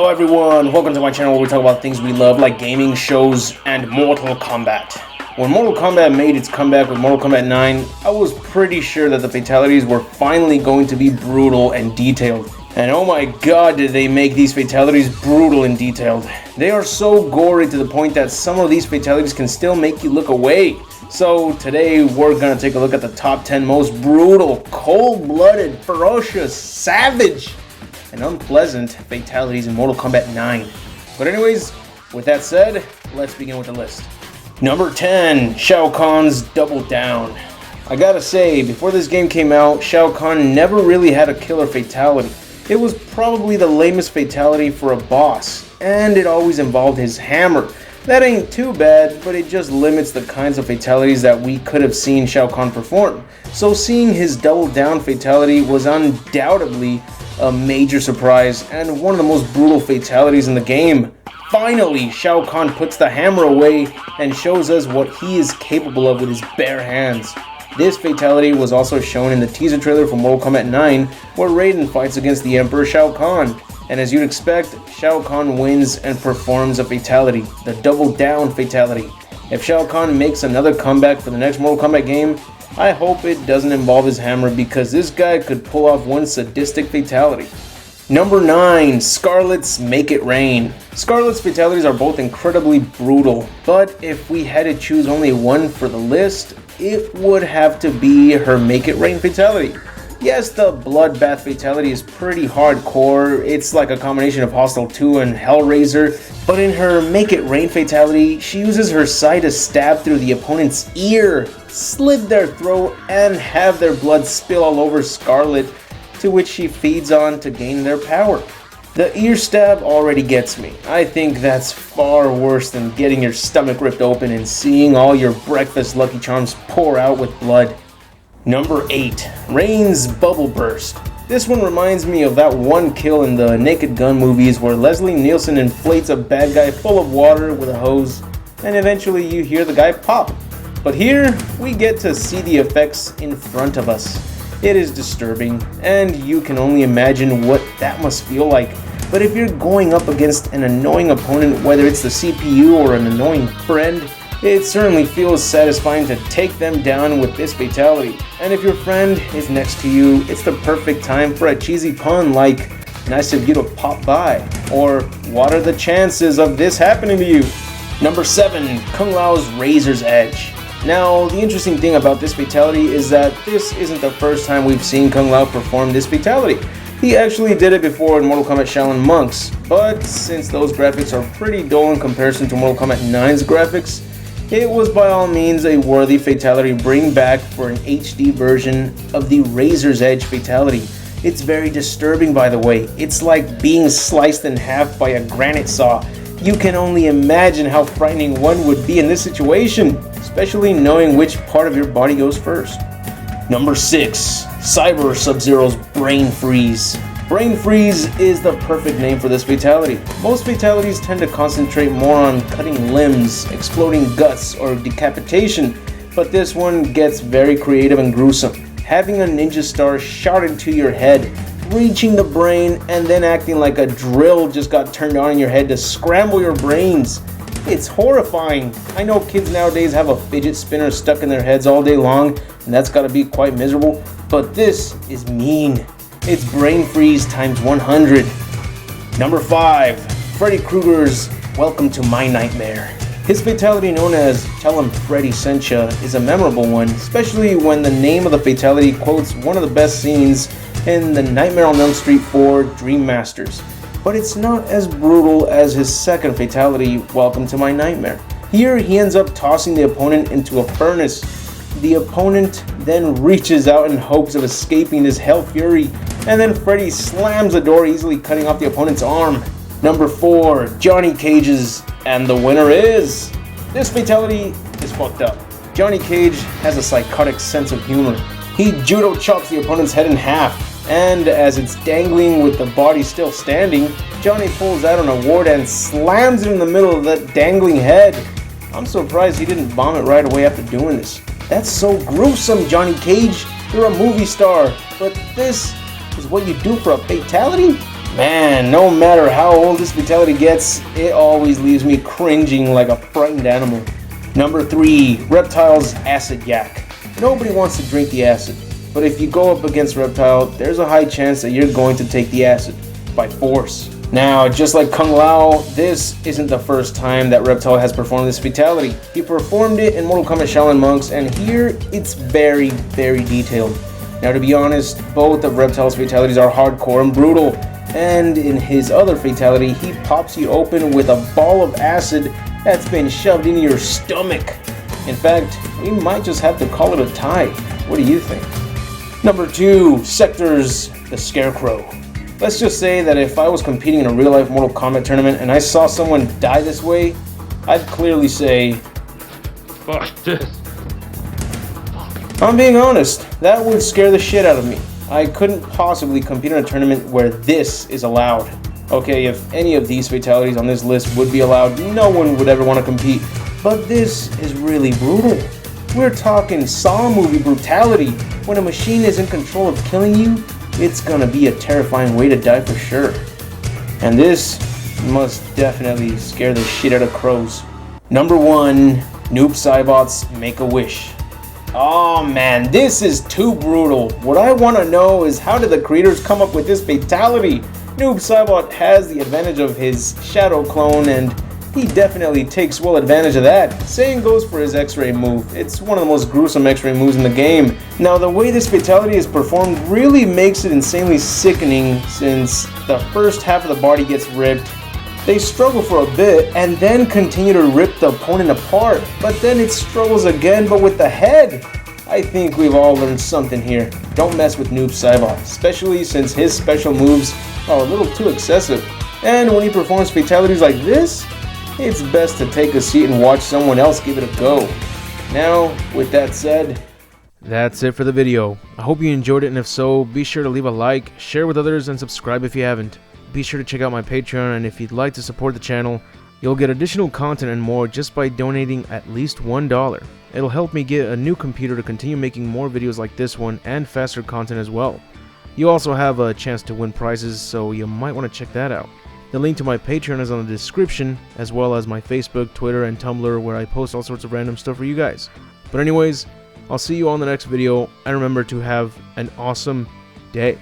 Hello everyone, welcome to my channel where we talk about things we love like gaming, shows, and Mortal Kombat. When Mortal Kombat made its comeback with Mortal Kombat 9, I was pretty sure that the fatalities were finally going to be brutal and detailed. And oh my god, did they make these fatalities brutal and detailed. They are so gory to the point that some of these fatalities can still make you look away. So today we're gonna take a look at the top 10 most brutal, cold-blooded, ferocious, savage, and unpleasant fatalities in Mortal Kombat 9. But anyways, with that said, let's begin with the list. Number 10, Shao Kahn's Double Down. I gotta say, before this game came out, Shao Kahn never really had a killer fatality. It was probably the lamest fatality for a boss, and it always involved his hammer. That ain't too bad, but it just limits the kinds of fatalities that we could have seen Shao Kahn perform. So seeing his Double Down fatality was undoubtedly a major surprise and one of the most brutal fatalities in the game. Finally, Shao Kahn puts the hammer away and shows us what he is capable of with his bare hands. This fatality was also shown in the teaser trailer for Mortal Kombat 9, where Raiden fights against the Emperor Shao Kahn. And as you'd expect, Shao Kahn wins and performs a fatality, the Double Down fatality. If Shao Kahn makes another comeback for the next Mortal Kombat game, I hope it doesn't involve his hammer because this guy could pull off one sadistic fatality. Number 9, Scarlet's Make It Rain. Scarlet's fatalities are both incredibly brutal, but if we had to choose only one for the list, it would have to be her Make It Rain fatality. Yes, the Bloodbath fatality is pretty hardcore. It's like a combination of Hostile 2 and Hellraiser. But in her Make It Rain fatality, she uses her sai to stab through the opponent's ear, slit their throat, and have their blood spill all over Scarlet, to which she feeds on to gain their power. The ear stab already gets me. I think that's far worse than getting your stomach ripped open and seeing all your breakfast Lucky Charms pour out with blood. Number 8, Rain's Bubble Burst. This one reminds me of that one kill in the Naked Gun movies where Leslie Nielsen inflates a bad guy full of water with a hose, and eventually you hear the guy pop. But here, we get to see the effects in front of us. It is disturbing, and you can only imagine what that must feel like. But if you're going up against an annoying opponent, whether it's the CPU or an annoying friend, it certainly feels satisfying to take them down with this fatality. And if your friend is next to you, it's the perfect time for a cheesy pun like, nice of you to pop by, or what are the chances of this happening to you? Number 7, Kung Lao's Razor's Edge. Now, the interesting thing about this fatality is that this isn't the first time we've seen Kung Lao perform this fatality. He actually did it before in Mortal Kombat Shaolin Monks, but since those graphics are pretty dull in comparison to Mortal Kombat 9's graphics, it was by all means a worthy fatality to bring back for an HD version of the Razor's Edge fatality. It's very disturbing, by the way. It's like being sliced in half by a granite saw. You can only imagine how frightening one would be in this situation, especially knowing which part of your body goes first. Number 6, Cyber Sub-Zero's Brain Freeze. Brain Freeze is the perfect name for this fatality. Most fatalities tend to concentrate more on cutting limbs, exploding guts, or decapitation, but this one gets very creative and gruesome. Having a ninja star shot into your head, reaching the brain, and then acting like a drill just got turned on in your head to scramble your brains. It's horrifying. I know kids nowadays have a fidget spinner stuck in their heads all day long, and that's gotta be quite miserable, but this is mean. It's Brain Freeze times 100. Number 5, Freddy Krueger's Welcome to My Nightmare. His fatality, known as Tell 'em Freddy Sent Ya, is a memorable one, especially when the name of the fatality quotes one of the best scenes in the Nightmare on Elm Street 4 Dream Masters. But it's not as brutal as his second fatality, Welcome to My Nightmare. Here he ends up tossing the opponent into a furnace. The opponent then reaches out in hopes of escaping this hell fury, and then Freddy slams the door, easily cutting off the opponent's arm. Number 4, Johnny Cage's And the Winner Is. This fatality is fucked up. Johnny Cage has a psychotic sense of humor. He judo chops the opponent's head in half, and as it's dangling with the body still standing, Johnny pulls out an award and slams it in the middle of that dangling head. I'm surprised he didn't vomit right away after doing this. That's so gruesome, Johnny Cage. You're a movie star, but this is what you do for a fatality? Man, no matter how old this fatality gets, it always leaves me cringing like a frightened animal. Number 3, Reptile's Acid Yak. Nobody wants to drink the acid, but if you go up against Reptile, there's a high chance that you're going to take the acid by force. Now, just like Kung Lao, this isn't the first time that Reptile has performed this fatality. He performed it in Mortal Kombat Shaolin Monks, and here it's very, very detailed. Now, to be honest, both of Reptile's fatalities are hardcore and brutal, and in his other fatality, he pops you open with a ball of acid that's been shoved into your stomach. In fact, we might just have to call it a tie. What do you think? Number 2, Sector's The Scarecrow. Let's just say that if I was competing in a real-life Mortal Kombat tournament and I saw someone die this way, I'd clearly say, "Fuck this." I'm being honest, that would scare the shit out of me. I couldn't possibly compete in a tournament where this is allowed. Okay, if any of these fatalities on this list would be allowed, no one would ever want to compete. But this is really brutal. We're talking Saw movie brutality. When a machine is in control of killing you, it's gonna be a terrifying way to die for sure. And this must definitely scare the shit out of crows. Number 1, Noob Saibot's Make-A-Wish. Oh man, this is too brutal. What I want to know is, how did the creators come up with this fatality? Noob Saibot has the advantage of his shadow clone, and he definitely takes well advantage of that. Same goes for his X-ray move. It's one of the most gruesome X-ray moves in the game. Now, the way this fatality is performed really makes it insanely sickening, since the first half of the body gets ripped. They struggle for a bit and then continue to rip the opponent apart, but then it struggles again, but with the head. I think we've all learned something here. Don't mess with Noob Saibot, especially since his special moves are a little too excessive. And when he performs fatalities like this, it's best to take a seat and watch someone else give it a go. Now, with that said, that's it for the video. I hope you enjoyed it, and if so, be sure to leave a like, share with others, and subscribe if you haven't. Be sure to check out my Patreon, and if you'd like to support the channel, you'll get additional content and more just by donating at least $1. It'll help me get a new computer to continue making more videos like this one and faster content as well. You also have a chance to win prizes, so you might want to check that out. The link to my Patreon is on the description, as well as my Facebook, Twitter, and Tumblr, where I post all sorts of random stuff for you guys. But anyways, I'll see you on the next video, and remember to have an awesome day.